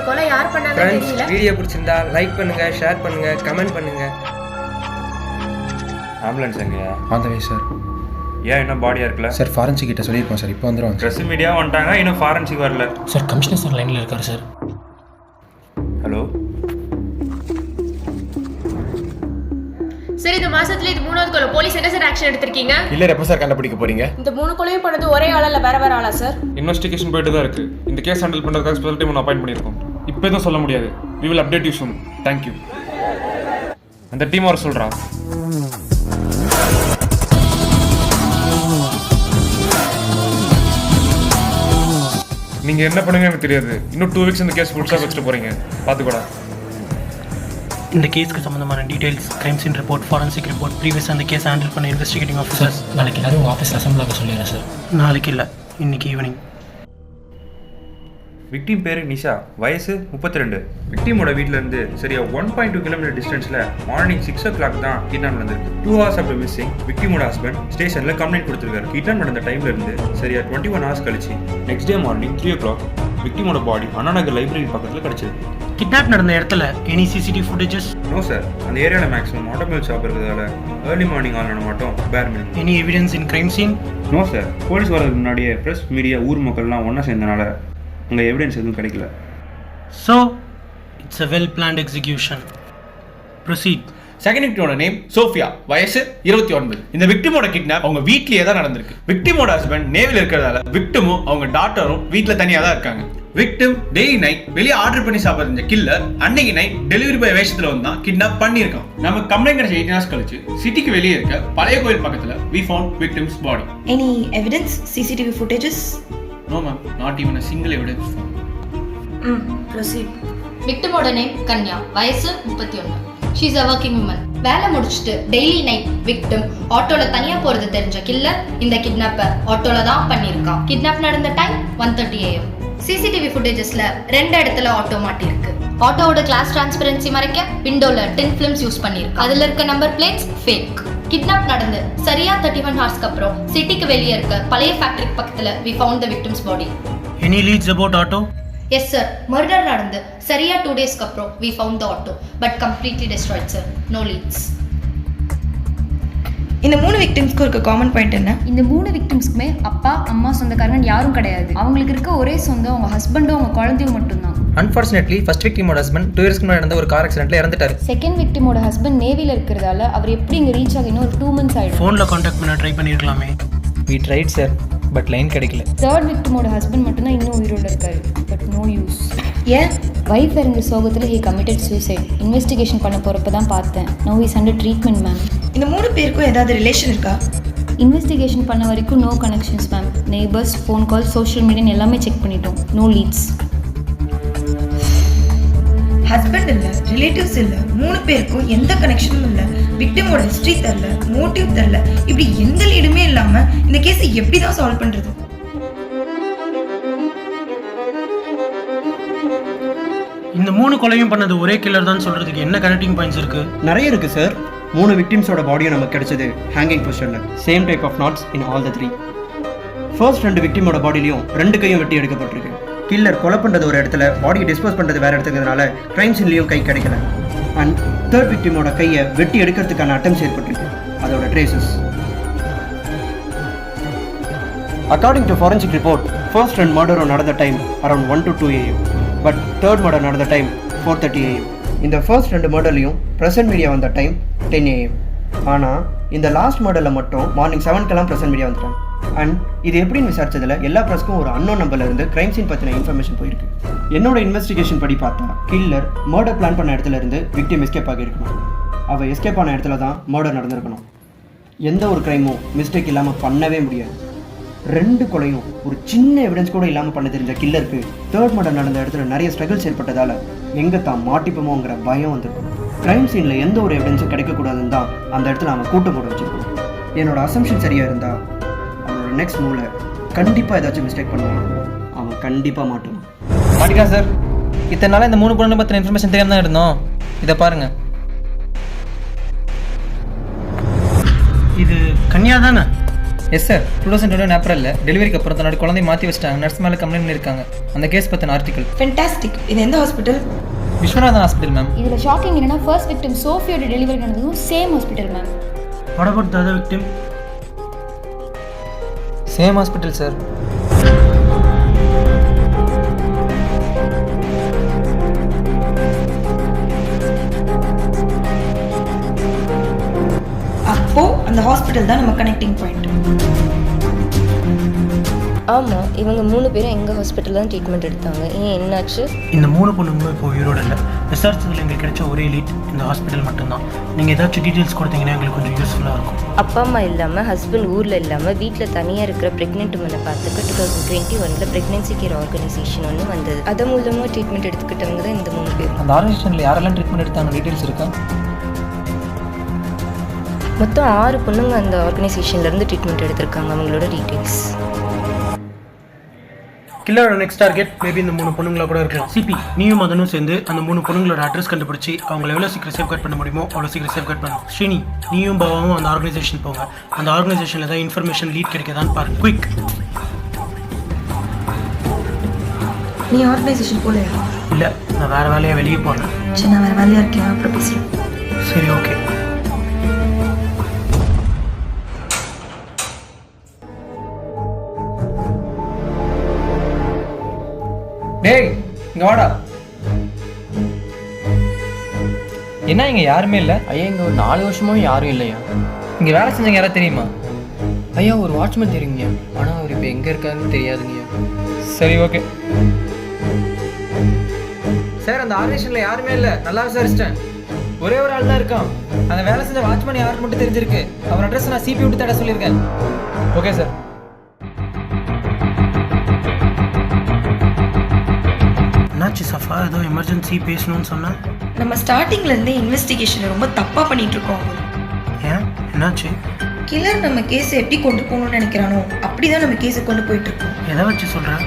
கொலை யார் பண்ணாங்கன்னு தெரியல. வீடியோ பிடிச்சிருந்தா லைக் பண்ணுங்க, ஷேர் பண்ணுங்க, கமெண்ட் பண்ணுங்க. ஆம்புலன்ஸ் எங்கயா? On the way sir. ஏன் இன்னும் பாடியா இருக்குல்ல சார் ஃபாரன்சிக் கிட்ட சொல்லியிருக்கோம் சார், இப்போ வந்துடுவாங்க. ட்ரெஸ் மீடியா வந்துட்டாங்க, இன்னும் ஃபாரன்சிக் வரல. சார் கமிஷனர் சார் லைனில் இருக்காரு சார். ஹலோ சரி, இந்த மாசத்துல இது 3வது கொலை. போலீஸ் என்ன சார் ஆக்ஷன் எடுத்திருக்கீங்க? இல்லை எப்போ சார் கண்டுபிடிக்க போறீங்க? இந்த 3 கொலையும் பண்ணது ஒரே ஆளா இல்ல வேற வேற ஆளா சார்? இன்வெஸ்டிகேஷன் போயிட்டு தான் இருக்கு. இந்த கேஸ் ஹேண்டில் பண்ணுறதுக்காக ஸ்பெஷல் டீம் ஒன்று அப்பாயிண்ட் பண்ணியிருக்கோம். இப்போ எதுவும் சொல்ல முடியாது. We will update you soon. Thank you. அந்த டீம் வர சொல்கிறா. நீங்கள் என்ன பண்ணுங்க எனக்கு தெரியாது. இன்னும் 2 வீக்ஸ் இந்த கேஸ் ஃபுல்ஸாக வச்சுட்டு போகிறீங்க. பார்த்துக்கூடா. இந்த கேஸ்க்கு சம்மந்தமான details, crime scene report, forensic report, previous அந்த கேஸ் ஹேண்டில் பண்ண இன்வெஸ்டிகேட்டிங் ஆஃபீஸர் நாளைக்கு எல்லாரும் உங்கள் ஆஃபீஸில் அசம்பிள் ஆக சொல்லிடுறேன் சார். நாளைக்கு இல்லை, இன்னைக்கு ஈவினிங். விக்டிம் பேரு நிஷா, வயசு 32. விக்டிமோட வீட்டிலேருந்து சரியா 1.2 கிலோமீட்டர் டிஸ்டன்ஸில் மார்னிங் 6 o'clock தான் கிட்னாப் நடந்திருக்கு. 2 hours ஆஃப்டர் மிஸ்ஸிங் விக்டிமோட ஹஸ்பண்ட் ஸ்டேஷனில் கம்ப்ளைண்ட் கொடுத்துருக்காரு. கிட்னாப் நடந்த டைம்ல இருந்து சரியா 21 hours கழிச்சு நெக்ஸ்ட் டே மார்னிங் 3 o'clock விக்டிமோட பாடி அண்ணாநகர் லைப்ரரி பக்கத்தில் கிடச்சிது. கிட்னாப் நடந்த இடத்துல any CCTV footages? No sir, அந்த ஏரியாவில் மேக்ஸிமம் ஆட்டோமொபைல் ஷாப் இருக்கிறதால ஏர்லி மார்னிங் ஆள் மட்டும் பேர் minute. Any evidence in crime scene? No sir, police வரதுக்கு முன்னாடியே ப்ரெஸ் மீடியா ஊர் மக்கள்லாம் ஒன்றா சேர்ந்தனால அங்கே எவிடன்ஸ் எதுவும் கிடைக்கல. So it's a well planned execution. Proceed. Second விக்டிமோட நேம் சோஃபியா, வயசு 29. இந்த விக்டிமோட கிட்னாப் அவங்க வீட்லயே தான் நடந்திருக்கு. விக்டிமோட ஹஸ்பண்ட் நேவில இருக்கிறதால விக்டிமும் அவங்க டாட்டரும் வீட்ல தனியா தான் இருக்காங்க. விக்டிம் டெய்லி நைட் வெளியே ஆர்டர் பண்ணி சாப்பிடுற கில்லர் அன்னைக்கு நைட் டெலிவரி பாய் வேஷத்துல வந்து தான் கிட்னாப் பண்ணியிருக்கான். நம்ம கம்ப்ளைண்ட் கிடைச்ச 18 hours கழிச்சு சிட்டிக்கு வெளியே இருக்க பழைய கோயில் பக்கத்துல we found victim's body. Any evidence? CCTV footages? No ma'am, not even a single evidence found. Proceed. விக்டிமோட நேம் கன்யா, வயசு 31. She is a working woman. வேலை முடிச்சுட்டு டெய்லி நைட் விக்டிம் ஆட்டோல தனியா போறது தெரிஞ்ச கில்லர் இந்த கிட்னாப்பை ஆட்டோல தான் பண்ணியிருக்கான். கிட்னாப் நடந்த டைம் 1:30 AM. சிசிடிவி ஃபுட்டேஜஸ்ல 2 இடத்துல ஆட்டோ மாட்டிருக்கு. ஆட்டோவோட கிளாஸ் டிரான்ஸ்பரன்சி மறைக்க விண்டோல டின் ஃபிலிம்ஸ் யூஸ் பண்ணிருக்கு. அதுல இருக்க நம்பர் பிளேட்ஸ் ஃபேக். கிட்னாப் நடந்து சரியா 31 hours அப்புறம் சிட்டிக்கு வெளியே இருக்க பழைய ஃபேக்டரி பக்கத்துல we found the victim's body. Any leads about auto? Yes sir, murder நடந்து சரியா 2 days அப்புறம் we found the auto but completely destroyed sir. No leads. இந்த 3 விக்டிம்ஸ்க்கு இருக்க காமன் பாயிண்ட் என்ன? இந்த 3 விக்டிம்ஸ்க்குமே அப்பா அம்மா சொந்தக்காரங்க யாரும் கிடையாது. அவங்களுக்கு இருக்க ஒரே சொந்தம் அவங்க ஹஸ்பண்டும் அவங்க குழந்தையும் மட்டும்தான். அன்ஃபார்ச்சுனேட்லி ஃபர்ஸ்ட் விக்டிமோட ஹஸ்பண்ட் 2 years முன்னாடி நடந்த ஒரு கார் ஆக்சிடென்ட்ல இறந்துட்டாரு. செகண்ட் விக்டிமோட ஹஸ்பண்ட் நேவில இருக்கிறதால அவர் எப்படி இங்க ரீச் ஆகினோ ஒரு 2 months ஆயிடும். ஃபோன்ல கான்டாக்ட் பண்ண ட்ரை பண்ணிருக்கலாமே. we tried sir, but line கிடைக்கல. தேர்ட் விக்டிமோட ஹஸ்பண்ட் மட்டும்தான் இன்னும் உயிரோட இருக்காரு. But no use. ஏன்? வைஃப் இறந்த சோகத்துல he committed suicide. இன்வெஸ்டிகேஷன் பண்ண போறப்ப தான் பார்த்தேன். now he is under treatment ma'am. இந்த 3 பேருக்கும் ஏதாவது ரிலேஷன் இருக்கா? இன்வெஸ்டிகேஷன் பண்ண வரைக்கும் no connections ma'am. Neighbours, phone call, social media எல்லாமே செக் பண்ணிட்டோம். No leads. ஹஸ்பண்ட் இல்ல, ரிலேட்டிவ்ஸ் இல்ல, 3 பேருக்கும் எந்த கனெக்ஷனும் இல்ல. விக்டிமோட ஹிஸ்டரி தெரியல, மோட்டிவ் தெரியல. இப்படி எந்த லீடுமே இல்லாம இந்த கேஸ் எப்படி தான் சால்வ் பண்றது? இந்த 3 கொலையும் பண்ணது ஒரே கில்லர் தான் சொல்றதுக்கு என்ன கனெக்டிங் பாயிண்ட்ஸ் இருக்கு? நிறைய இருக்குது சார். 3 விக்டிம்ஸோட பாடியும் நமக்கு கிடைச்சது ஹேங்கிங் பொசிஷனில். Same type of knots in all the 3. First 2 விக்டிமோட பாடியிலையும் 2 கையும் வெட்டி எடுக்கப்பட்டிருக்கு. கில்லர் கொலை பண்ணுறது ஒரு இடத்துல, பாடியை டிஸ்போஸ் பண்ணுறது வேறு இடத்துக்குறதுனால கிரைம் சீன்லேயும் கை கிடைக்கல. அண்ட் தேர்ட் விக்டிமோட கையை வெட்டி எடுக்கிறதுக்கான அட்டம்ஸ் ஏற்பட்டிருக்கு. அதோட traces. According to forensic report, first 2 மர்டரும் நடந்த time around 1 to 2 AM. But third murder நடந்த டைம் 4:30 AM. இந்த ஃபர்ஸ்ட் 2 மர்டர்லையும் ப்ரெசன்ட் மீடியா வந்த டைம் 10 AM. ஆனால் இந்த லாஸ்ட் மர்டரில் மட்டும் மார்னிங் 7 ப்ரெசன்ட் மீடியா வந்துட்டாங்க. அண்ட் இது எப்படின்னு விசாரிச்சதில் எல்லா ப்ரெஸ்க்கும் ஒரு அன்னோன் நம்பர்ல இருந்து கிரைம் சீன் பற்றின இன்ஃபர்மேஷன் போயிருக்கு. என்னோட இன்வெஸ்டிகேஷன் படி பார்த்தா கில்லர் மர்டர் பிளான் பண்ண இடத்துல இருந்து விக்டிம் எஸ்கேப் ஆகியிருக்கணும். அவள் எஸ்கேப் ஆன இடத்துல தான் மர்டர் நடந்திருக்கணும். எந்த ஒரு கிரைமும் மிஸ்டேக் இல்லாமல் பண்ணவே முடியாது. 2 கொலையும் ஒரு சின்ன எவிடன்ஸ் கூட இல்லாமல் பண்ண தெரிஞ்ச கில்லருக்கு தேர்ட் மர்டர் நடந்த இடத்துல நிறைய ஸ்ட்ரகிள்ஸ் ஏற்பட்டதால் எங்கே தான் மாட்டிப்போமோங்கிற பயம் வந்திருக்கும். கிரைம் சீனில் எந்த ஒரு எவிடன்ஸும் கிடைக்கக்கூடாதுன்னு தான் அந்த இடத்துல அவன் கூட்டம் போட வச்சிருக்கோம். என்னோட அசம்ஷன் சரியாக இருந்தால் அவனோட நெக்ஸ்ட் மூவில் கண்டிப்பாக ஏதாச்சும் மிஸ்டேக் பண்ணுவான். அவன் கண்டிப்பாக மாட்டுவான். மாட்டிக்கா சார், இத்தனை நாளாக இந்த 3 பொண்ணு பற்றின இன்ஃபர்மேஷன் தெரியாமல் தான் இருந்தோம். இதை பாருங்கள். இது கன்யா தானே? எஸ் சார் 2021 ஏப்ரலில் டெலிவரிக்கு அப்புறம் தன்னோட குழந்தைய மாற்றி வச்சிட்டாங்க, நர்ஸ் மேலே கம்ப்ளைண்ட் பண்ணியிருக்காங்க. அந்த கேஸ் பற்றின ஆர்டிக்கல். ஃபென்டாஸ்டிக். இது எந்த ஹாஸ்பிட்டல்? Viswanathan hospital ma'am. இதில் ஷாக்கிங் என்னன்னா ஃபர்ஸ்ட் விக்டிம் சோஃபியோட டெலிவரி நடந்ததும் same hospital ma'am. What about the other victim? Same hospital sir. அப்போ அந்த ஹாஸ்பிட்டல் தான் நம்ம கனெக்டிங் பாயிண்ட். ஆமாம், இவங்க 3 பேரும் எங்கள் ஹாஸ்பிட்டலில் தான் ட்ரீட்மெண்ட் எடுத்தாங்க. ஏன் என்னாச்சு? இந்த 3 பொண்ணுங்களும் இப்போ உயிரோடு இல்லை. விசாரிச்சதில் எங்களுக்கு கிடைச்ச ஒரே லீட் இந்த ஹாஸ்பிட்டல் மட்டும்தான். நீங்கள் ஏதாச்சும் டீட்டெயில்ஸ் கொடுத்தீங்கன்னா எங்களுக்கு கொஞ்சம் யூஸ்ஃபுல்லாக இருக்கும். அப்பா அம்மா இல்லாமல், ஹஸ்பண்ட் ஊரில் இல்லாமல், வீட்டில் தனியாக இருக்கிற ப்ரெக்னென்ட் உமனை பார்த்துக்க 2021 ப்ரெக்னென்சி கேர் ஆர்கனைசேஷன் ஒன்று வந்தது. அது மூலமாக ட்ரீட்மெண்ட் எடுத்துக்கிட்டவங்க தான் இந்த 3 பேர். அந்த ஆர்கனைசேஷனில் யாரெல்லாம் ட்ரீட்மெண்ட் எடுத்தாங்க டீட்டெயில்ஸ் இருக்கா? மொத்தம் 6 பொண்ணுங்க அந்த ஆர்கனைசேஷன்லேருந்து ட்ரீட்மெண்ட் எடுத்திருக்காங்க. அவங்களோட டீட்டெயில்ஸ். கில்லரோட நெக்ஸ்ட் டார்கெட் மேபி இந்த 3 பொண்ணுங்களா கூட இருக்கலாம். சிபி நீயும் மதனும் சேர்ந்து அந்த 3 பொண்ணுங்களோட அட்ரஸ் கண்டுபிடிச்சி அவங்களை எவ்வளோ சீக்கிரம் சேஃப்கார்ட் பண்ண முடியுமோ அவ்வளோ சீக்கிரம் சேஃப்கார்ட் பண்ணணும். ஸ்ரீனி நீயும் பாபாவும் அந்த ஆர்கனைசேஷன் போங்க. அந்த ஆர்கனைசேஷனில் ஏதாவது இன்ஃபர்மேஷன் லீட் கிடைக்கதான்னு பாருங்க. குயிக். நீ ஆர்கனைசேஷன் போலையா? இல்லை, நான் வேறு வேலையாக வெளியே போகிறேன். சரி, நான் வேறு வேலையாக இருக்கேன், அப்புறம் பேசுகிறேன். சரி, ஓகே. டேய் இங்கே வாடா. என்ன இங்கே யாருமே இல்லை? ஐயா இங்கே ஒரு 4 வருஷமாவும் யாரும் இல்லையா? இங்கே வேலை செஞ்சவங்க யாராவது தெரியுமா? ஐயா ஒரு வாட்ச்மேன் தெரியுங்க, ஆனால் அவர் இப்போ எங்கே இருக்காருன்னு தெரியாதுங்கய்யா. சரி, ஓகே சார். அந்த ஆர்கனைசேஷனில் யாருமே இல்லை, நல்லா விசாரிச்சிட்டேன். ஒரே ஒரு ஆள் தான் இருக்கான். அந்த வேலை செஞ்ச வாட்ச்மேன் யாருக்கு மட்டும் தெரிஞ்சிருக்கு. அவர் அட்ரஸ் நான் சிபி விட்டு தட சொல்லியிருக்கேன். Okay sir. என்னாச்சு சஃபா, ஏதோ எமர்ஜென்சி பேசணும்னு சொன்னேன். நம்ம ஸ்டார்டிங்லேருந்தே இன்வெஸ்டிகேஷனை ரொம்ப தப்பாக பண்ணிட்டு இருக்கோம். ஏன் என்னாச்சு? கில்லர் நம்ம கேஸை எப்படி கொண்டு போகணும்னு நினைக்கிறானோ அப்படிதான் நம்ம கேஸை கொண்டு போயிட்டு இருக்கோம். எதை வச்சு சொல்கிறேன்?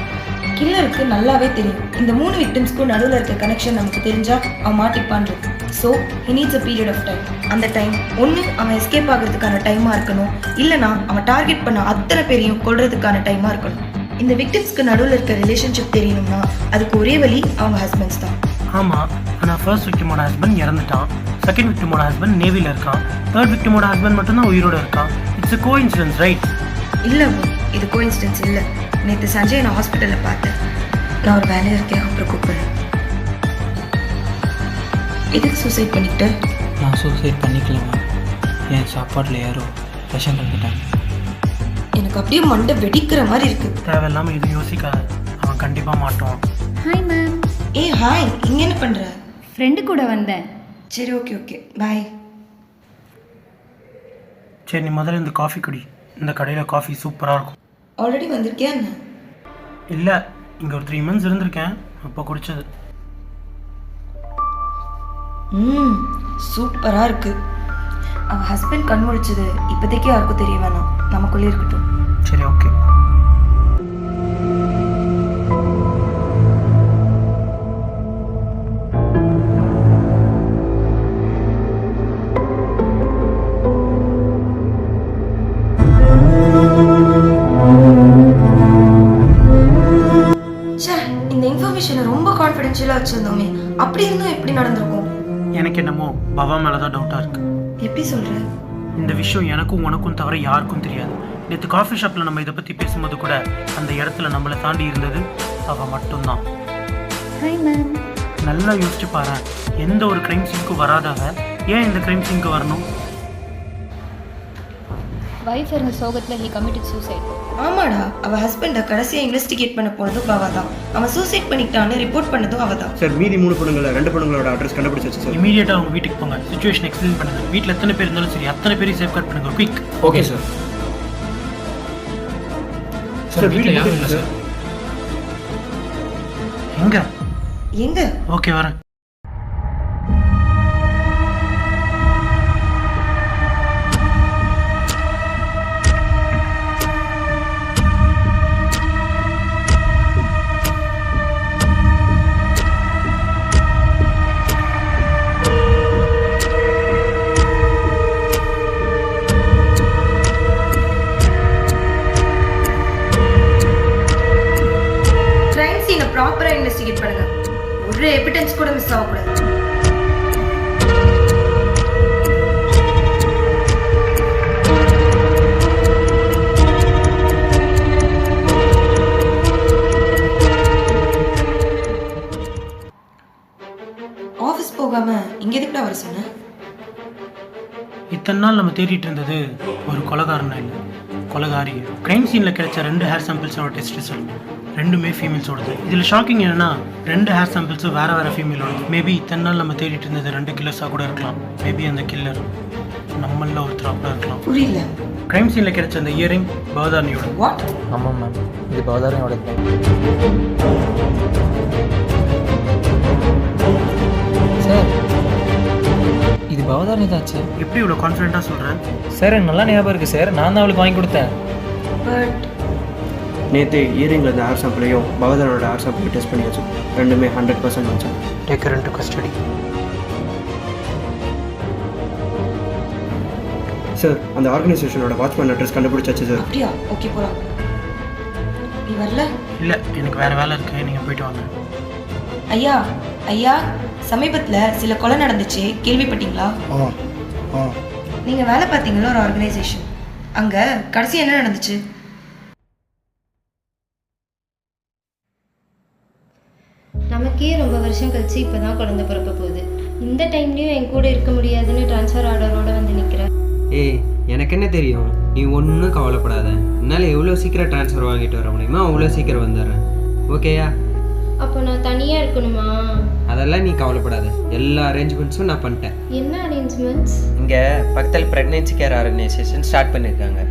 கில்லருக்கு நல்லாவே தெரியும் இந்த 3 விக்டிம்ஸ்க்கும் நடுவில் இருக்க கனெக்ஷன் நமக்கு தெரிஞ்சா அவன் மாட்டிப்பான்றது. So he needs a period of time. அந்த டைம் ஒன்று அவன் எஸ்கேப் ஆகிறதுக்கான டைமாக இருக்கணும், இல்லைனா அவன் டார்கெட் பண்ண அத்தனை பேரையும் கொள்றதுக்கான டைமாக இருக்கணும். இந்த விக்டிம்ஸ்க்கு நடுவில் இருக்க ரிலேஷன்ஷிப் தெரியணும்னா அதுக்கு ஒரே வழி அவங்க ஹஸ்பண்ட்ஸ் தான். ஆமாம், ஆனால் ஃபர்ஸ்ட் விக்டிமோட ஹஸ்பண்ட் இறந்துட்டான், செகண்ட் விக்டிமோட ஹஸ்பண்ட் நேவியில் இருக்கான், தேர்ட் விக்டிமோட ஹஸ்பண்ட் மட்டும்தான் உயிரோடு இருக்கான். It's a coincidence, right? இல்லை இது கோஇன்சிடென்ஸ் இல்லை. நேற்று சஞ்சய் நான் ஹாஸ்பிட்டலில் பார்த்தேன். நான் ஒரு வேலையாக இருக்கேன், அப்புறம் கூப்பிடுறேன். எதுக்கு சூசைட் பண்ணிக்கிட்ட? நான் சூசைட் பண்ணிக்கலமா, என் சாப்பாட்டில் யாரோ விஷம் கலந்துட்டாங்க. எனக்கு அப்படியே மண்டை வெடிக்கிற மாதிரி இருக்கு. தேவையில்லாமல் எதுவும் யோசிக்காத, அவன் கண்டிப்பாக மாட்டுவான். Hi ma'am. ஹாய், இங்கே என்ன பண்ணுற? ஃப்ரெண்டு கூட வந்தேன். சரி, ஓகே பாய். சரி, நீ முதல்ல இந்த காஃபி குடி. இந்த கடையில் காஃபி சூப்பராக இருக்கும். ஆல்ரெடி வந்திருக்கியா என்ன? இல்லை, இங்கே ஒரு 3 months இருந்திருக்கேன், அப்போ குடித்தது. சூப்பராக இருக்கு. அவன் ஹஸ்பண்ட் கண் முழிச்சது இப்போதைக்கு யாருக்கும் தெரிய வேணாம், நமக்குள்ளே இருக்கட்டும். சரி, ஓகே. இந்த இன்ஃபர்மேஷனை ரொம்ப கான்ஃபிடென்ஷியலாக வச்சுருந்தோமே, அப்படி இருந்தும் எப்படி நடந்திருக்கும்? எனக்கு என்னமோ பவா மேலே தான் டவுட்டாக இருக்குது. எப்படி சொல்கிற? இந்த விஷயம் எனக்கும் உனக்கும் தவிர யாருக்கும் தெரியாது. நேற்று காஃபி ஷாப்பில் நம்ம இதை பற்றி பேசும்போது கூட அந்த இடத்துல நம்மளை தாண்டி இருந்தது அவள் மட்டும்தான். Hi ma'am. நல்லா யோசிச்சு பாரு, எந்த ஒரு க்ரைம் சீனுக்கும் வராதவ ஏன் இந்த க்ரைம் சீனுக்கு வரணும்? வைஃப் இருந்த சோகத்தில் ஹி கமிட்டட் சூசைட். ஆமாடா, அவள் ஹஸ்பண்டை கடைசியாக இன்வெஸ்டிகேட் பண்ண போனதும் அவ தான். அவன் சூசைட் பண்ணிக்கிட்டான்னு ரிப்போர்ட் பண்ணதும் அவ தான். சார் மீதி 3 பொண்ணுங்கள 2 பொண்ணுங்களோட அட்ரஸ் கண்டுபிடிச்சாச்சு சார். இமீடியட்டாக அவங்க வீட்டுக்கு போங்க, சிச்சுவேஷன் எக்ஸ்பிளைன் பண்ணுங்க. வீட்டில் எத்தனை பேர் இருந்தாலும் சரி அத்தனை பேரையும் சேஃப்கார்ட் பண்ணுங்க. குயிக். Okay sir. சார் வீட்டில் யாரும் இல்லை சார். எங்க? ஓகே, வரேன். ப்ராப்பராக இன்வெஸ்டிகேட் பண்ணுங்க. ஒரு எவிடன்ஸ் கூட மிஸ் ஆகக்கூடாது. ஆஃபீஸ் போகாம இங்க எதுக்குடா வர சொன்ன? இத்தனை நாள் நம்ம தேடிட்டு இருந்தது ஒரு கொலைகாரனா இல்லை, கொலைகாரி. கிரைம் சீனில் கிடைச்ச 2 ஹேர் சாம்பிள்ஸோட டெஸ்ட் ரிசல்ட் ரெண்டுமே ஃபீமேல்ஸோடது. இதில் ஷாக்கிங் என்னன்னா 2 ஹேர் சாம்பிள்ஸும் வேறு வேறு ஃபீமேலோட. மேபி இத்தனை நாள் நம்ம தேடிட்டு இருந்தது 2 கில்லர்ஸாக கூட இருக்கலாம். மேபி அந்த கில்லர் நம்மள ஒருத்தராக கூட இருக்கலாம். புரியல. கிரைம் சீனில் கிடைச்ச அந்த இயரிங் பவதாரணியோட. வாட்? ஆமாம் மேம், இது பவதாரணியோட. சார், இது பவதாரணி தாச்சு. எப்படி இவ்வளோ கான்ஃபிடென்ட்டாக சொல்கிறேன்? சார் எனக்கு நல்லா ஞாபகம் இருக்குது சார், நான் தான் அவளுக்கு வாங்கி கொடுத்தேன். பட் நேற்று இயரிங்கில் இருந்த ஹேர் சாம்பிளையும் பவதாரோட ஹேர் சாம்பிளையும் டெஸ்ட் பண்ணியாச்சு. ரெண்டுமே 100% வந்துச்சு. Take her into custody. Sir, அந்த ஆர்கனைசேஷனோட வாட்ச்மேன் அட்ரஸ் கண்டுபிடிச்சாச்சு சார். அப்படியா? ஓகே போலாம். நீ வரல? இல்லை, எனக்கு வேறு வேலை இருக்குது, நீங்கள் போயிட்டு வாங்க. ஐயா ஐயா, சமீபத்தில் சில கொலை நடந்துச்சு, கேள்விப்பட்டீங்களா? நீங்கள் வேலை பார்த்தீங்களா ஒரு ஆர்கனைசேஷன், அங்கே கடைசி என்ன நடந்துச்சு? நமக்கே ரொம்ப வருஷம் கழிச்சு இப்போ தான் குழந்தை பிறக்க போகுது. இந்த டைம்லேயும் என் கூட இருக்க முடியாதுன்னு ட்ரான்ஸ்ஃபர் ஆர்டரோட வந்து நிற்கிறேன். ஏய், எனக்கு என்ன தெரியும், நீ ஒன்றும் கவலைப்படாத. என்னால் எவ்வளோ சீக்கிரம் ட்ரான்ஸ்ஃபர் வாங்கிட்டு வர முடியுமோ அவ்வளோ சீக்கிரம் வந்துடுறேன். ஓகேயா? அப்போ நான் தனியாக இருக்கணுமா? அதெல்லாம் நீ கவலைப்படாத, எல்லா அரேஞ்ச்மெண்ட்ஸும் நான் பண்ணிட்டேன். என்ன அரேஞ்ச்மெண்ட்ஸ்? இங்கே பக்கத்தில் ப்ரெக்னென்சி கேர் ஆர்கனைசேஷன் ஸ்டார்ட் பண்ணியிருக்காங்க.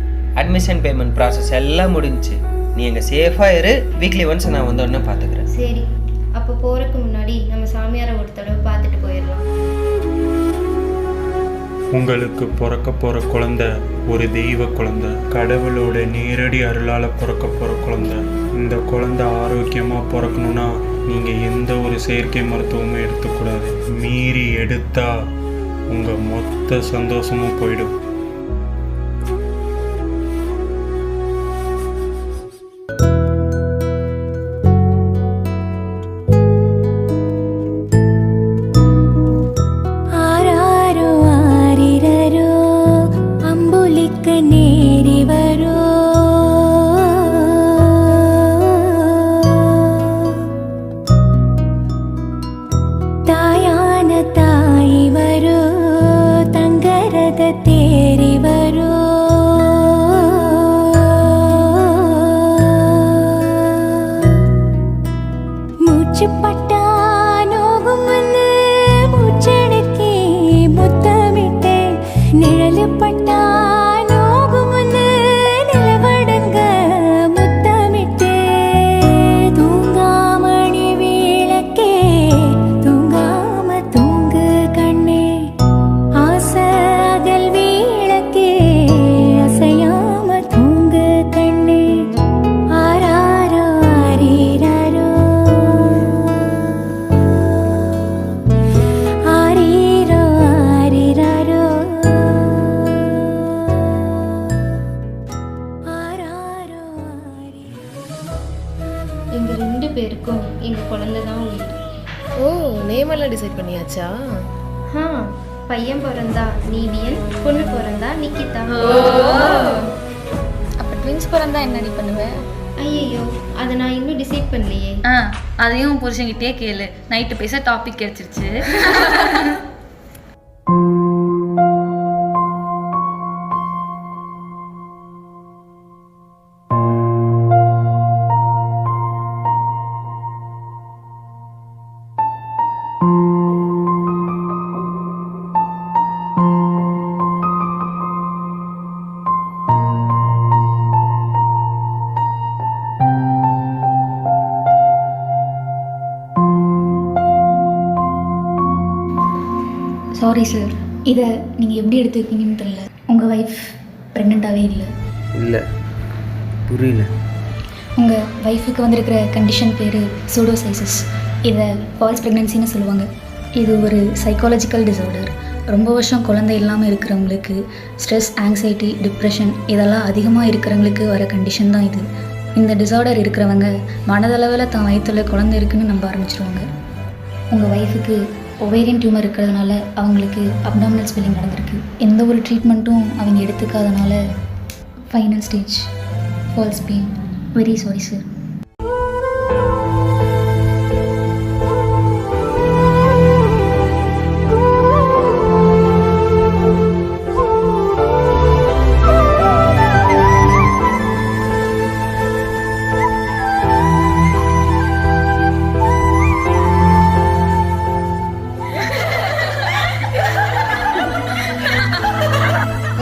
அட்மிஷன் பேமெண்ட் ப்ராசஸ் எல்லாம் முடிஞ்சிச்சு. நீ எங்கே சேஃபாக இரு, வீக்லி ஒன்ஸ் நான் வந்து ஒன்று பார்த்துக்கிறேன். சரி, அப்போ போகிறதுக்கு முன்னாடி நம்ம சாமியாரை ஒரு தடவை பார்த்துட்டு போயிடலாம். உங்களுக்கு பிறக்க போகிற குழந்தை ஒரு தெய்வ குழந்தை, கடவுளோட நேரடி அருளால் பிறக்க போகிற குழந்தை. இந்த குழந்தை ஆரோக்கியமாக பிறக்கணுன்னா நீங்கள் எந்த ஒரு செயற்கை மருத்துவமும் எடுத்துக்கூடாது. மீறி எடுத்தா உங்கள் மொத்த சந்தோஷமும் போயிடும். எங்கள் 2 பேருக்கும் எங்கள் குழந்தை தான் உயிர். ஓ, நேமெல்லாம் டிசைட் பண்ணியாச்சா? பையன் பிறந்தா நீவியன், பொண்ணு பிறந்தா நிக்கிதா. அப்போ ட்வின்ஸ் பிறந்தா என்னடி பண்ணுவேன்? ஐயோ, அதை நான் இன்னும் டிசைட் பண்ணலையே. அதையும் புருஷன்கிட்டே கேளு, நைட்டு பேச டாபிக் கிடைச்சிருச்சு. சாரி சார், இதை நீங்கள் எப்படி எடுத்துருக்கீங்கன்னு தெரியல. உங்கள் ஒய்ஃப் ப்ரெக்னெண்ட்டாகவே இல்லை. இல்லை, புரியல. உங்கள் ஒய்ஃபுக்கு வந்திருக்கிற கண்டிஷன் பேர் சூடோசைசிஸ். இதை ஃபால்ஸ் ப்ரெக்னென்சின்னு சொல்லுவாங்க. இது ஒரு சைக்காலஜிக்கல் டிஸார்டர். ரொம்ப வருஷம் குழந்தை இல்லாமல் இருக்கிறவங்களுக்கு ஸ்ட்ரெஸ், ஆங்ஸைட்டி, டிப்ரெஷன் இதெல்லாம் அதிகமாக இருக்கிறவங்களுக்கு வர கண்டிஷன் தான் இது. இந்த டிசார்டர் இருக்கிறவங்க மனதளவில் தான் வயிற்றில் குழந்தை இருக்குன்னு நம்ப ஆரம்பிச்சிருவாங்க. உங்கள் ஒய்ஃபுக்கு ஒவேரியன் டியூமர் இருக்கிறதுனால அவங்களுக்கு அப்டாமினல் ஸ்வெல்லிங் நடந்திருக்கு. எந்த ஒரு ட்ரீட்மெண்ட்டும் அவங்க எடுத்துக்காதனால final stage falls pain. Very sorry sir.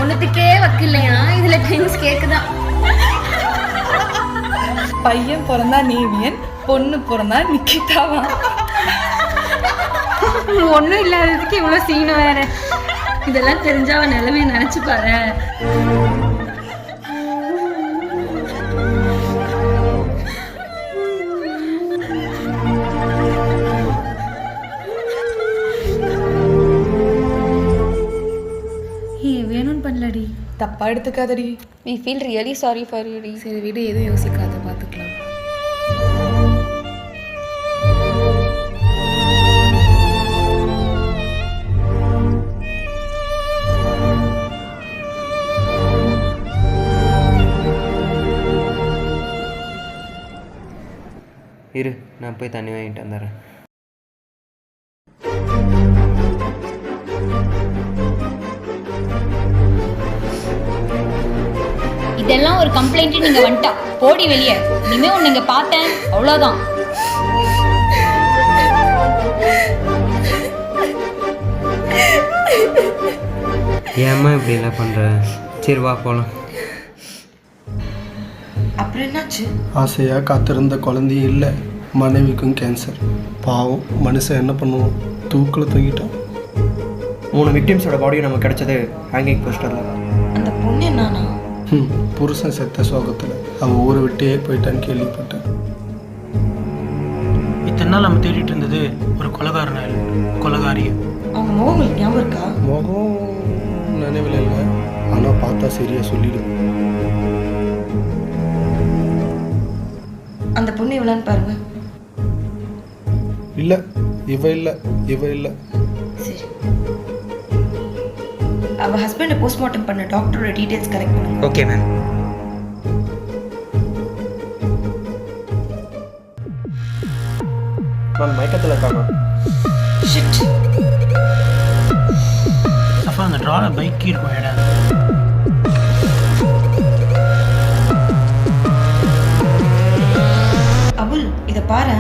ஒன்றுத்துக்கே வக்கில்லையா இதில் ட்வின்ஸ் கேட்குதான். பையன் பிறந்தா நேவியன், பொண்ணு பிறந்தா நிக்கிதாவா. ஒன்றும் இல்லாததுக்கு இவ்வளோ சீனை வேற. இதெல்லாம் தெரிஞ்சா அவன் நிலைமையை நினச்சி பாரு. வேணும்னு பண்ணலடி, தப்பா எடுத்துக்காதடி. we feel really sorry for you டி. சரி விடு, எதுவும் யோசிக்காத, பார்த்துக்கலாம். இரு, நான் போய் தண்ணி வாங்கிட்டு வந்துடுறேன். இதெல்லாம் ஒரு கம்ப்ளைண்ட் நீங்க வந்துட்டா போடி வெளியே. இனிமே உன்னை இங்க பார்த்தேன் அவ்வளோதான். ஏம்மா இப்படி எல்லாம் பண்ற? சரி வா போலாம். அப்புறம் என்னாச்சு? ஆசையாக காத்திருந்த குழந்தையே இல்லை, மனைவிக்கும் கேன்சர். பாவம் மனுஷன் என்ன பண்ணுவோம், தூக்கில் தூங்கிட்டான். 3 விக்டிம்ஸோட பாடியும் நமக்கு கிடைச்சது ஹேங்கிங் போஸ்டரில். அந்த பொண்ணு என்னானா? புருஷன் செத்த சோகத்தில் அவன் ஊரை விட்டே போயிட்டான்னு கேள்விப்பட்டேன். இத்தனை நாள் நம்ம தேடிட்டு இருந்தது ஒரு கொலகாரியை. அவங்க முகம் உங்களுக்கு ஞாபகம் இருக்கா? முகம் நினைவில் இல்லை, ஆனால் பார்த்தா சரியாக சொல்லிடும். அந்த பொண்ணு எவ்வளோன்னு பாருங்க. இல்லை இவ இல்லை. சரி, அவ ஹஸ்பண்டை போஸ்ட்மார்ட்டம் பண்ண டாக்டரோட டீடைல்ஸ் கரெக்ட் பண்ணுங்க. Okay ma'am. மேம் மயக்கத்தில் இருக்காங்க. ஷிட். அப்போ அந்த ட்ராவில் பைக் இருக்கும் இடம். அபுல், இதை பாரு.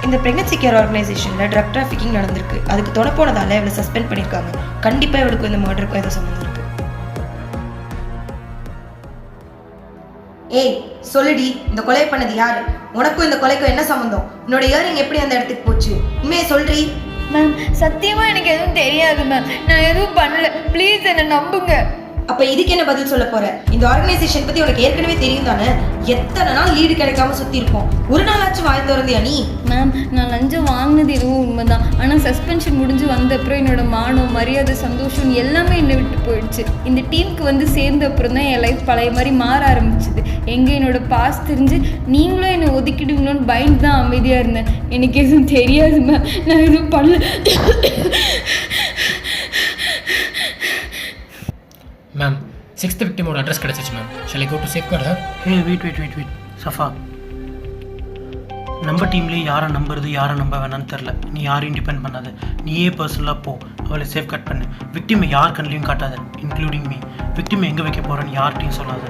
இந்த பிரெக்னன்சி கேர் ஆர்கனைசேஷன்ல ட்ரக் டிராஃபிக்கிங் நடந்திருக்கு. அதுக்கு தொட போனதால இவளை சஸ்பெண்ட் பண்ணியிருக்காங்க. கண்டிப்பா இவளுக்கு இந்த மர்டருக்கும் ஏதோ சம்மந்தம் இருக்கு. ஏய் சொல்லுடி, இந்த கொலை பண்ணது யாரு? உனக்கும் இந்த கொலைக்கும் என்ன சம்மந்தம்? உன்னோட இயரிங் எப்படி அந்த இடத்துக்கு போச்சு? உண்மையை சொல்றீ? மேம் சத்தியமா எனக்கு எதுவும் தெரியாது மேம். நான் எதுவும் பண்ணல, ப்ளீஸ் என்னை நம்புங்க. அப்ப இதுக்கு என்ன பதில் சொல்ல போற? இந்த ஆர்கனைசேஷன் பத்தி உனக்கு ஏற்கனவே தெரியும் தானே? எத்தனை நாள் லீடு கிடைக்காம சுத்தி இருப்போம். ஒரு நாளாச்சும் வாய் திறந்தியா நீ? மேம் நான் லஞ்சம் வாங்கினது எதுவும் உண்மைதான். ஆனால் சஸ்பென்ஷன் முடிஞ்சு வந்த அப்புறம் என்னோட மானம், மரியாதை, சந்தோஷம் எல்லாமே என்னை விட்டு போயிடுச்சு. இந்த டீமுக்கு வந்து சேர்ந்த அப்புறம் தான் என் லைஃப் பழைய மாதிரி மாற ஆரம்பிச்சுது. எங்கே என்னோட பாஸ் தெரிஞ்சு நீங்களும் என்னை ஒதுக்கிடுவீங்களோன்னு பயந்து தான் அமைதியாக இருந்தேன். எனக்கு எதுவும் தெரியாது மேம், நான் எதுவும் பண்ணல. மேம் 6th விக்டிமோட அட்ரஸ் கிடச்சிச்சு மேம். Shall I go to safeguard her? Hey wait Safa, நம்ம டீம்லேயே யாரை நம்புறது யாரை நம்ப வேணான்னு தெரில. நீ யாரையும் டிபெண்ட் பண்ணாத, நீயே பர்சனலாக போ, அவளை சேஃப்கார்ட் பண்ணு. விக்டிமை யார் கண்ணிலையும் காட்டாத, இன்க்ளூடிங் மீ. விக்டிமை எங்கே வைக்க போகிறேன்னு யார்கிட்டையும் சொல்லாத.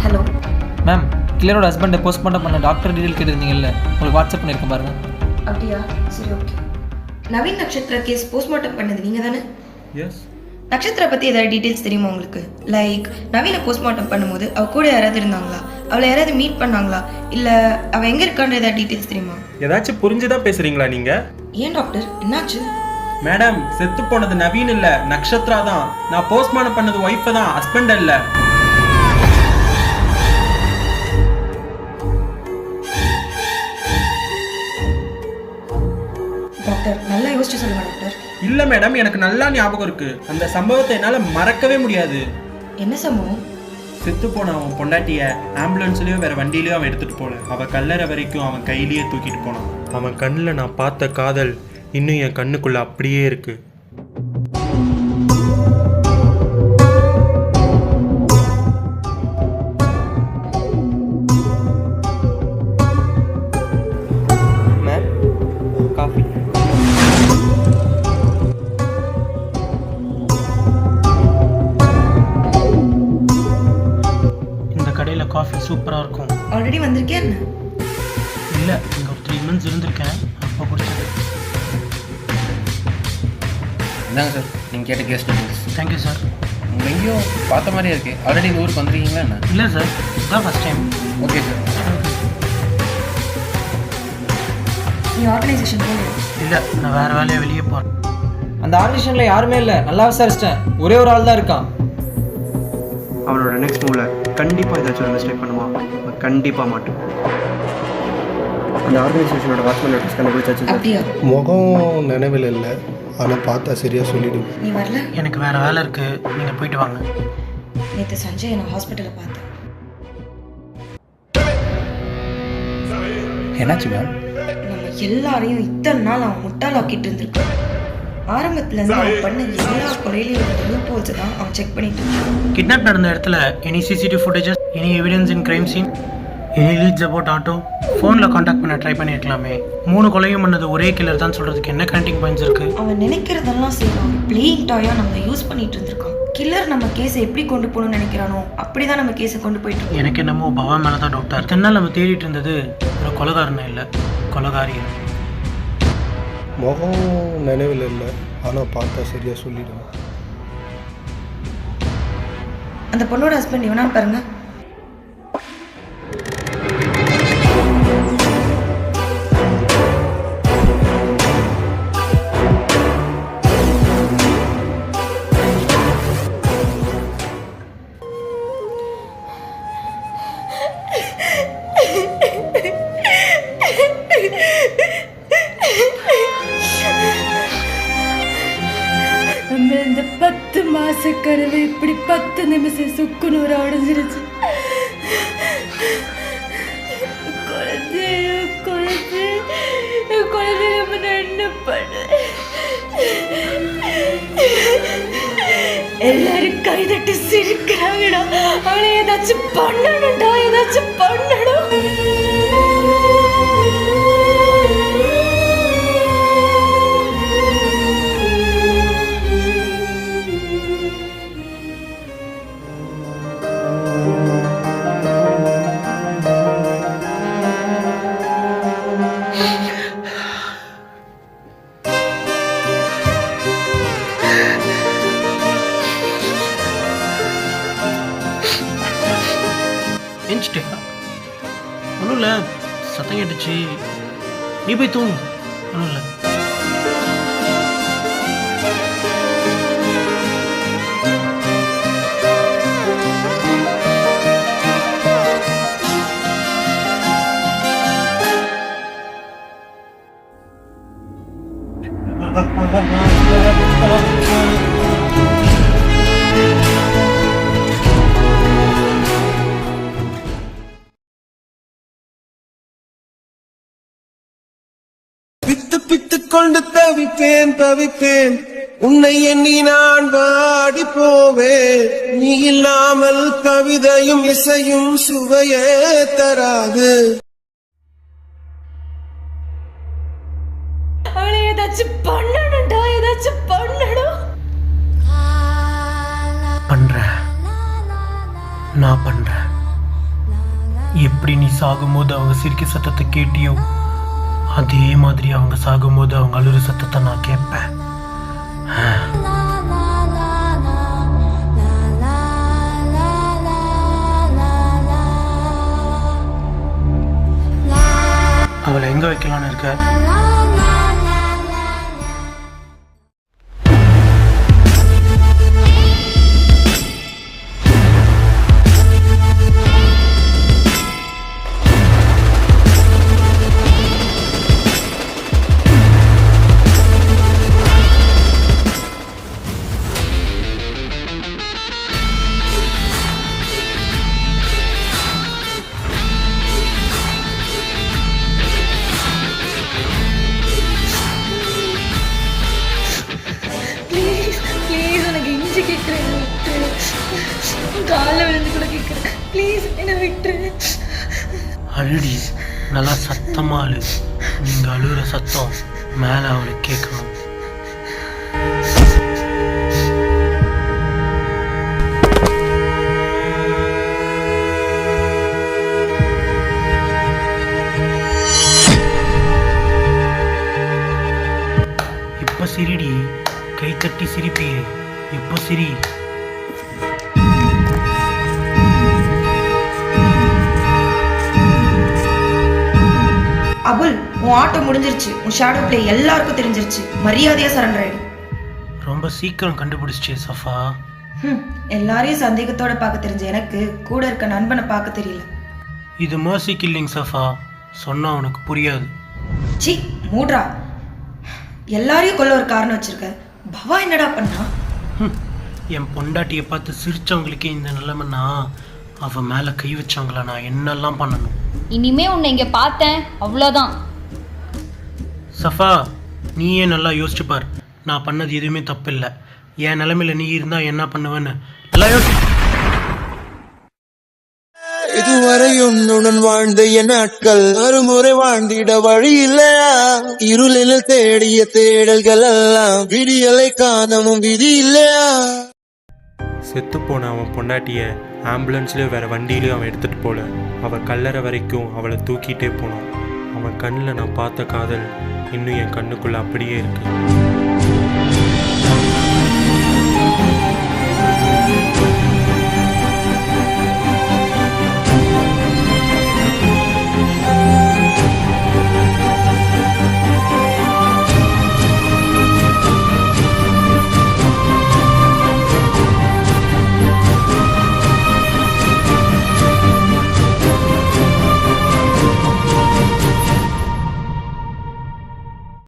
ஹலோ மேம், கிளியரோட ஹஸ்பண்டை போஸ்ட்மார்ட்டம் பண்ண டாக்டர் டீடைல் கேட்டிருந்தீங்கல்ல, உங்களுக்கு வாட்ஸ்அப் பண்ணியிருக்கேன் பாருங்க. அப்படியா? சரி ஓகே. நவீன் நட்சத்திர கேஸ் போஸ்ட்மார்ட்டம் பண்ணது நீங்க தானே? எஸ். நட்சத்திர பற்றி ஏதாவது டீட்டெயில்ஸ் தெரியுமா உங்களுக்கு? லைக் நவீனை போஸ்ட்மார்ட்டம் பண்ணும்போது அவ கூட யாராவது இருந்தாங்களா? அவளை யாராவது மீட் பண்ணாங்களா? இல்லை அவள் எங்கே இருக்கான்ற ஏதாவது டீட்டெயில்ஸ் தெரியுமா? ஏதாச்சும் புரிஞ்சுதான் பேசுறீங்களா நீங்க? ஏன் டாக்டர், என்னாச்சு? மேடம், செத்து போனது நவீன் இல்ல, நக்ஷத்ரா தான். நான் போஸ்ட்மார்ட்டம் பண்ணது ஒய்ஃபை தான், ஹஸ்பண்ட் இல்ல. டாக்டர் நல்லா யோசிச்சு சொல்லுங்க டாக்டர். இல்ல மேடம், எனக்கு நல்லா ஞாபகம் இருக்கு. அந்த சம்பவத்தை என்னால மறக்கவே முடியாது. என்ன சம்பவம்? செத்து போன அவன் பொண்டாட்டிய ஆம்புலன்ஸ்லயோ வேற வண்டியிலயோ அவன் எடுத்துட்டு போல. அவ கல்லறை வரைக்கும் அவன் கையிலேயே தூக்கிட்டு போனான். அவன் கண்ணில் நான் பார்த்த காதல் இன்னும் என் கண்ணுக்குள்ள அப்படியே இருக்கு. Ma'am coffee. இந்த கடையில் காஃபி சூப்பராக இருக்கும். ஆல்ரெடி வந்திருக்கேன் என்ன? இல்லை, இங்கே ஒரு 3 months இருந்திருக்கேன். அப்போ குடிச்சது. இந்தாங்க சார் நீங்கள் கேட்ட கெஸ்ட் டீட்டெயில்ஸ். Thank you sir. உங்களை எங்கேயும் பார்த்த மாதிரியே இருக்கு. ஆல்ரெடி இந்த ஊருக்கு வந்திருக்கீங்களா என்ன? இல்லை சார், இதுதான் ஃபஸ்ட் டைம். Okay sir. நீ ஆர்கனைசேஷன் போகல? இல்லை, நான் வேறு வேலையை வெளியே போகிறேன். அந்த ஆர்கனைசேஷனில் யாருமே இல்லை, நல்லா விசாரிச்சிட்டேன். ஒரே ஒரு ஆள் தான் இருக்கான். அவனோட நெக்ஸ்ட் மூவில் கண்டிப்பாக ஏதாச்சும் ஒரு மிஸ்டேக் பண்ணுவான். அவன் கண்டிப்பாக மாட்டோம். அந்த ஆர்கனைசேஷனோட வாட்ச்மேன் அட்ரஸ் கண்டுபிடிச்சாச்சு சார். அப்படியா? முகம் நினைவில் இல்லை, ஆனால் பார்த்தா சரியாக சொல்லிவிடும். நீ வரல? எனக்கு வேறு வேலை இருக்குது, நீங்கள் போயிட்டு வாங்க. நேற்று சஞ்சய் நான் ஹாஸ்பிட்டலில் பார்த்தேன். என்னாச்சு மேம்? நம்ம எல்லாரையும் இத்தனை நாள் அவன் முட்டாளாக்கிட்டு இருந்திருக்கான். ஆரம்பத்துலேருந்து அவன் பண்ண எல்லா கொலையிலையும் லூப் ஹோல்ஸை தான் அவன் செக் பண்ணிட்டு இருக்கான். கிட்னாப் நடந்த இடத்துல any CCTV footages, any evidence in crime scene, any leads about auto, ஃபோனில் காண்டாக்ட் பண்ண ட்ரை பண்ணியிருக்கலாமே. 3 கொலையும் பண்ணது ஒரே கில்லர் தான் சொல்கிறதுக்கு என்ன கனெக்டிங் பாயிண்ட்ஸ் இருக்குது? அவன் நினைக்கிறதெல்லாம் செய்வான். பிளேயிங் டாயாக நம்ம யூஸ் பண்ணிட்டு இருந்திருக்கான். கில்லர் நம்ம கேஸை எப்படி கொண்டு போகணும்னு நினைக்கிறானோ அப்படி தான் நம்ம கேஸை கொண்டு போயிட்டு இருக்கோம். எனக்கு என்னமோ பவா மேலே தான் டாக்டர். தென்னால் நம்ம தேடிட்டு இருந்தது ஒரு கொலகாரனை இல்லை, கொலகாரியை. முகம் நினைவில் இல்லை, ஆனால் பார்த்தா சரியாக சொல்லிவிடும். அந்த பொண்ணோட ஹஸ்பண்ட் இவனான்னு பாருங்க. நம்ம இந்த 10 மாச கனவு இப்படி 10 நிமிஷம் சுக்குநூறு உடஞ்சிருச்சு. குழந்தை நம்ம என்ன பண்ண? எல்லாரும் கைதட்டி சிரிக்கிறாங்கடா. அவளை ஏதாச்சும் பண்ணணும்டா, ஏதாச்சும் பண்ணணும். ஒன்றும் இல்லை, சத்தம் கேட்டுச்சு, நீ போய் தூங்கு. ஒன்றும் இல்லை. கொண்டு தவிப்பேன் உன்னை எண்ணி நான் வாடி போவேன். நீ இல்லாமல் கவிதையும் இசையும் சுவையே தராது. அவளை ஏதாச்சும் பண்ணணும்டா, ஏதாச்சும் பண்ணணும். பண்றேன், நான் பண்றேன். எப்படி நீ சாகும்போது அவங்க சிரிக்க சத்தத்தை கேட்டியோ அதே மாதிரி அவங்க சாகும்போது அவங்க அழுற சத்தத்தை நான் கேட்பேன். அவளை எங்க வைக்கலான்னு இருக்க? காலை விழுந்து கூட கேட்குறேன், ப்ளீஸ் என்னை விட்டுரு. அழுடி, நல்லா சத்தமா அழு. நீங்க அழுகிற சத்தம் மேலே அவளுக்கு கேட்கணும். இப்ப சிரிடி, கைத்தட்டி சிரிப்பியே, இப்போ சிரி. அபுல், உன் ஆட்டம் முடிஞ்சிருச்சு. உன் ஷேடோ பிளே எல்லாருக்கும் தெரிஞ்சிருச்சு. மரியாதையா சரண்டர் ஆயிடு. ரொம்ப சீக்கிரம் கண்டுபிடிச்சிச்சே சஃபா. எல்லாரையும் சந்தேகத்தோட பார்க்க தெரிஞ்ச எனக்கு கூட இருக்க நண்பனை பார்க்க தெரியல. இது மர்சி கில்லிங் சஃபா, சொன்னா உனக்கு புரியாது. சி மூட்ரா, எல்லாரையும் கொல்ல ஒரு காரணம் வச்சிருக்க. பவா என்னடா பண்ணா? என் பொண்டாட்டியை பார்த்து சிரிச்சவங்களுக்கே இந்த நிலைமைன்னா அவன் மேலே கை வச்சவங்கள நான் என்னெல்லாம் பண்ணணும்? இனிமே உன்னை இங்கே பார்த்தேன் அவ்வளோதான். சஃபா, நீயே நல்லா யோசிச்சு பார். நான் பண்ணது எதுவுமே தப்பு இல்லை. என் நிலைமையில நீ இருந்தா என்ன பண்ணுவேன்னு நல்லா யோசி. இதுவரை உன்னுடன் வாழ்ந்த என் நாட்கள் மறுமுறை வாழ்ந்திட வழி இல்லையா? இருளில் தேடிய தேடல்கள் எல்லாம் விடியலை காணவும் விதி இல்லையா? செத்து போன அவன் பொண்டாட்டிய ஆம்புலன்ஸ்லயும் வேற வண்டியிலையும் அவன் எடுத்துட்டு போல. அவள் கல்லறை வரைக்கும் அவளை தூக்கிட்டே போனான். அவன் கண்ணில் நான் பார்த்த காதல் இன்னும் என் கண்ணுக்குள்ள அப்படியே இருக்கு.